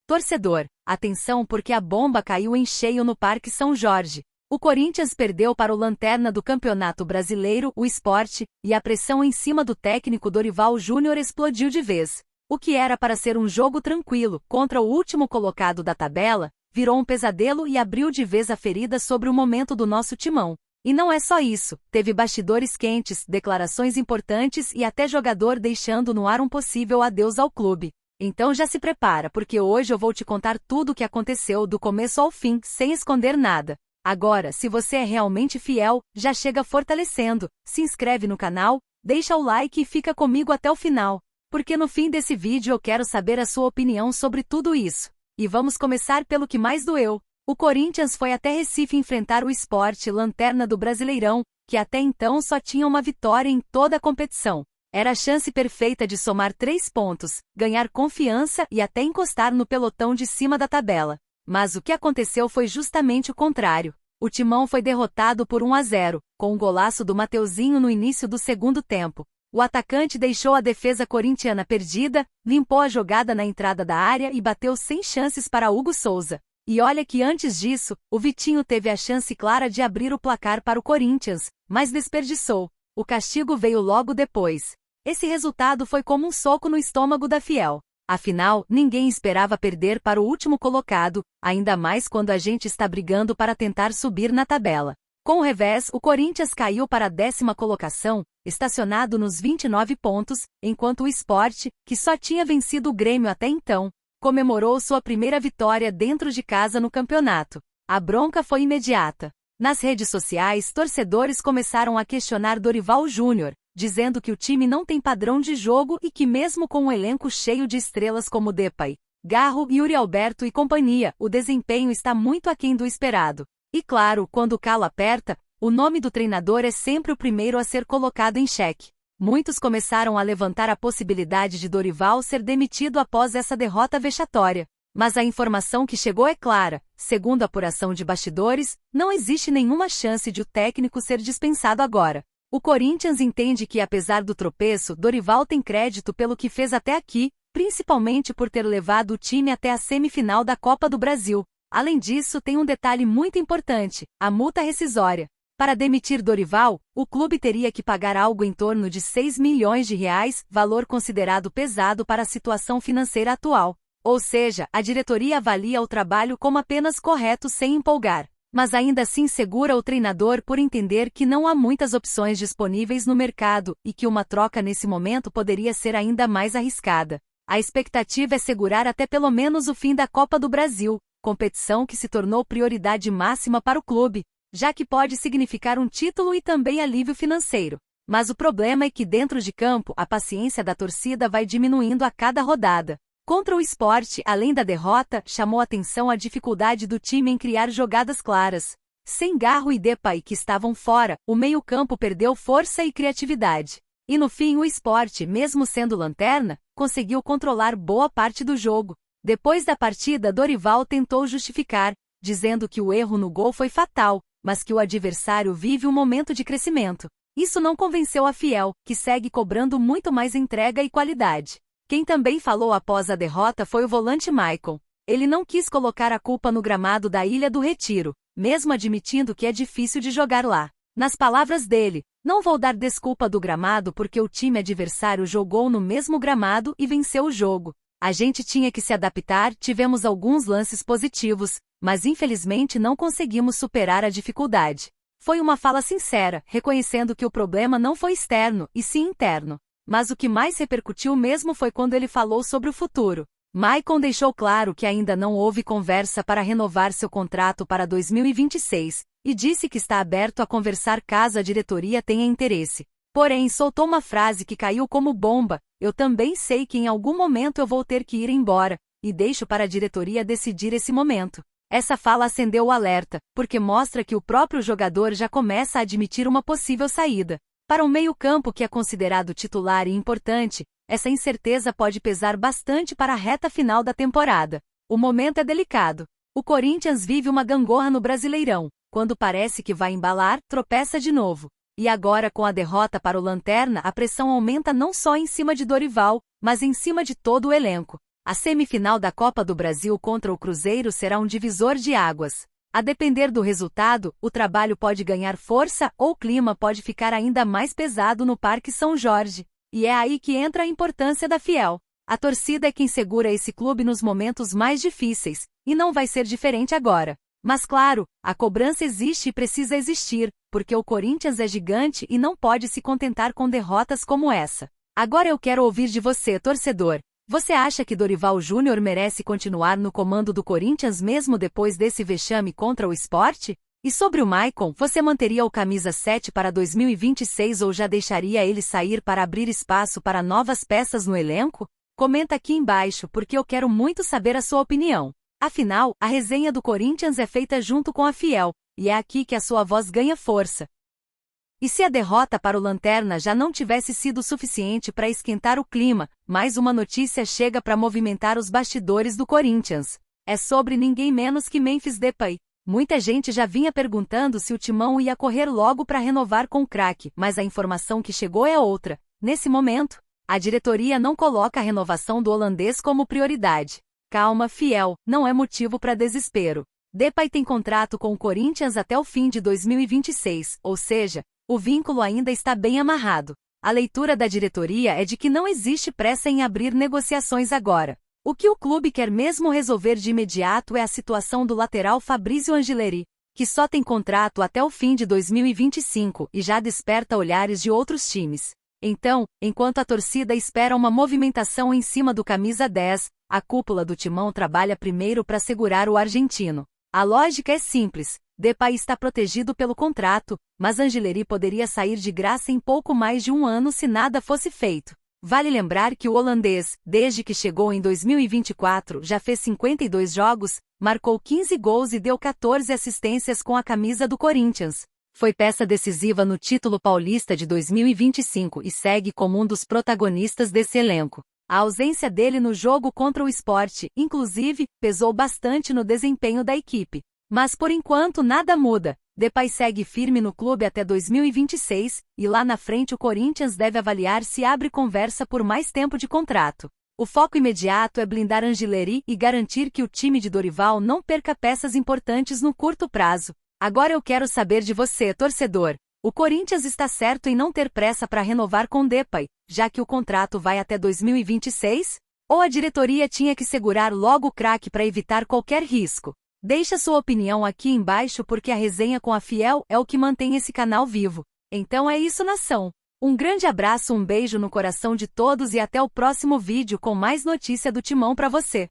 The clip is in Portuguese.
Torcedor, atenção porque a bomba caiu em cheio no Parque São Jorge. O Corinthians perdeu para o lanterna do Campeonato Brasileiro, o Sport, e a pressão em cima do técnico Dorival Júnior explodiu de vez. O que era para ser um jogo tranquilo, contra o último colocado da tabela, virou um pesadelo e abriu de vez a ferida sobre o momento do nosso timão. E não é só isso, teve bastidores quentes, declarações importantes e até jogador deixando no ar um possível adeus ao clube. Então já se prepara porque hoje eu vou te contar tudo o que aconteceu do começo ao fim, sem esconder nada. Agora, se você é realmente fiel, já chega fortalecendo, se inscreve no canal, deixa o like e fica comigo até o final. Porque no fim desse vídeo eu quero saber a sua opinião sobre tudo isso. E vamos começar pelo que mais doeu. O Corinthians foi até Recife enfrentar o Sport, lanterna do Brasileirão, que até então só tinha uma vitória em toda a competição. Era a chance perfeita de somar 3 pontos, ganhar confiança e até encostar no pelotão de cima da tabela. Mas o que aconteceu foi justamente o contrário. O Timão foi derrotado por 1-0, com um golaço do Mateuzinho no início do segundo tempo. O atacante deixou a defesa corintiana perdida, limpou a jogada na entrada da área e bateu sem chances para Hugo Souza. E olha que antes disso, o Vitinho teve a chance clara de abrir o placar para o Corinthians, mas desperdiçou. O castigo veio logo depois. Esse resultado foi como um soco no estômago da Fiel. Afinal, ninguém esperava perder para o último colocado, ainda mais quando a gente está brigando para tentar subir na tabela. Com o revés, o Corinthians caiu para a 10ª colocação, estacionado nos 29 pontos, enquanto o Sport, que só tinha vencido o Grêmio até então, comemorou sua primeira vitória dentro de casa no campeonato. A bronca foi imediata. Nas redes sociais, torcedores começaram a questionar Dorival Júnior, dizendo que o time não tem padrão de jogo e que mesmo com um elenco cheio de estrelas como Depay, Garro, Yuri Alberto e companhia, o desempenho está muito aquém do esperado. E claro, quando o calo aperta, o nome do treinador é sempre o primeiro a ser colocado em xeque. Muitos começaram a levantar a possibilidade de Dorival ser demitido após essa derrota vexatória. Mas a informação que chegou é clara, segundo a apuração de bastidores, não existe nenhuma chance de o técnico ser dispensado agora. O Corinthians entende que apesar do tropeço, Dorival tem crédito pelo que fez até aqui, principalmente por ter levado o time até a semifinal da Copa do Brasil. Além disso, tem um detalhe muito importante, a multa rescisória. Para demitir Dorival, o clube teria que pagar algo em torno de 6 milhões de reais, valor considerado pesado para a situação financeira atual. Ou seja, a diretoria avalia o trabalho como apenas correto sem empolgar. Mas ainda assim segura o treinador por entender que não há muitas opções disponíveis no mercado e que uma troca nesse momento poderia ser ainda mais arriscada. A expectativa é segurar até pelo menos o fim da Copa do Brasil, competição que se tornou prioridade máxima para o clube, já que pode significar um título e também alívio financeiro. Mas o problema é que dentro de campo a paciência da torcida vai diminuindo a cada rodada. Contra o Sport, além da derrota, chamou atenção a dificuldade do time em criar jogadas claras. Sem Garro e Depay que estavam fora, o meio-campo perdeu força e criatividade. E no fim o Sport, mesmo sendo lanterna, conseguiu controlar boa parte do jogo. Depois da partida, Dorival tentou justificar, dizendo que o erro no gol foi fatal, mas que o adversário vive um momento de crescimento. Isso não convenceu a Fiel, que segue cobrando muito mais entrega e qualidade. Quem também falou após a derrota foi o volante Maicon. Ele não quis colocar a culpa no gramado da Ilha do Retiro, mesmo admitindo que é difícil de jogar lá. Nas palavras dele, não vou dar desculpa do gramado porque o time adversário jogou no mesmo gramado e venceu o jogo. A gente tinha que se adaptar, tivemos alguns lances positivos, mas infelizmente não conseguimos superar a dificuldade. Foi uma fala sincera, reconhecendo que o problema não foi externo, e sim interno. Mas o que mais repercutiu mesmo foi quando ele falou sobre o futuro. Maicon deixou claro que ainda não houve conversa para renovar seu contrato para 2026, e disse que está aberto a conversar caso a diretoria tenha interesse. Porém, soltou uma frase que caiu como bomba: eu também sei que em algum momento eu vou ter que ir embora, e deixo para a diretoria decidir esse momento. Essa fala acendeu o alerta, porque mostra que o próprio jogador já começa a admitir uma possível saída. Para um meio-campo que é considerado titular e importante, essa incerteza pode pesar bastante para a reta final da temporada. O momento é delicado. O Corinthians vive uma gangorra no Brasileirão. Quando parece que vai embalar, tropeça de novo. E agora, com a derrota para o Lanterna, a pressão aumenta não só em cima de Dorival, mas em cima de todo o elenco. A semifinal da Copa do Brasil contra o Cruzeiro será um divisor de águas. A depender do resultado, o trabalho pode ganhar força ou o clima pode ficar ainda mais pesado no Parque São Jorge. E é aí que entra a importância da Fiel. A torcida é quem segura esse clube nos momentos mais difíceis, e não vai ser diferente agora. Mas claro, a cobrança existe e precisa existir, porque o Corinthians é gigante e não pode se contentar com derrotas como essa. Agora eu quero ouvir de você, torcedor. Você acha que Dorival Júnior merece continuar no comando do Corinthians mesmo depois desse vexame contra o Sport? E sobre o Maicon, você manteria o camisa 7 para 2026 ou já deixaria ele sair para abrir espaço para novas peças no elenco? Comenta aqui embaixo porque eu quero muito saber a sua opinião. Afinal, a resenha do Corinthians é feita junto com a Fiel, e é aqui que a sua voz ganha força. E se a derrota para o Lanterna já não tivesse sido suficiente para esquentar o clima, mais uma notícia chega para movimentar os bastidores do Corinthians. É sobre ninguém menos que Memphis Depay. Muita gente já vinha perguntando se o Timão ia correr logo para renovar com o craque, mas a informação que chegou é outra. Nesse momento, a diretoria não coloca a renovação do holandês como prioridade. Calma, Fiel, não é motivo para desespero. Depay tem contrato com o Corinthians até o fim de 2026, ou seja, o vínculo ainda está bem amarrado. A leitura da diretoria é de que não existe pressa em abrir negociações agora. O que o clube quer mesmo resolver de imediato é a situação do lateral Fabrício Angileri, que só tem contrato até o fim de 2025 e já desperta olhares de outros times. Então, enquanto a torcida espera uma movimentação em cima do camisa 10, a cúpula do Timão trabalha primeiro para segurar o argentino. A lógica é simples. Depay está protegido pelo contrato, mas Angileri poderia sair de graça em pouco mais de um ano se nada fosse feito. Vale lembrar que o holandês, desde que chegou em 2024, já fez 52 jogos, marcou 15 gols e deu 14 assistências com a camisa do Corinthians. Foi peça decisiva no título paulista de 2025 e segue como um dos protagonistas desse elenco. A ausência dele no jogo contra o Sport, inclusive, pesou bastante no desempenho da equipe. Mas por enquanto nada muda. Depay segue firme no clube até 2026, e lá na frente o Corinthians deve avaliar se abre conversa por mais tempo de contrato. O foco imediato é blindar Angileri e garantir que o time de Dorival não perca peças importantes no curto prazo. Agora eu quero saber de você, torcedor. O Corinthians está certo em não ter pressa para renovar com Depay, já que o contrato vai até 2026? Ou a diretoria tinha que segurar logo o craque para evitar qualquer risco? Deixa sua opinião aqui embaixo porque a resenha com a Fiel é o que mantém esse canal vivo. Então é isso, nação. Um grande abraço, um beijo no coração de todos e até o próximo vídeo com mais notícia do Timão para você.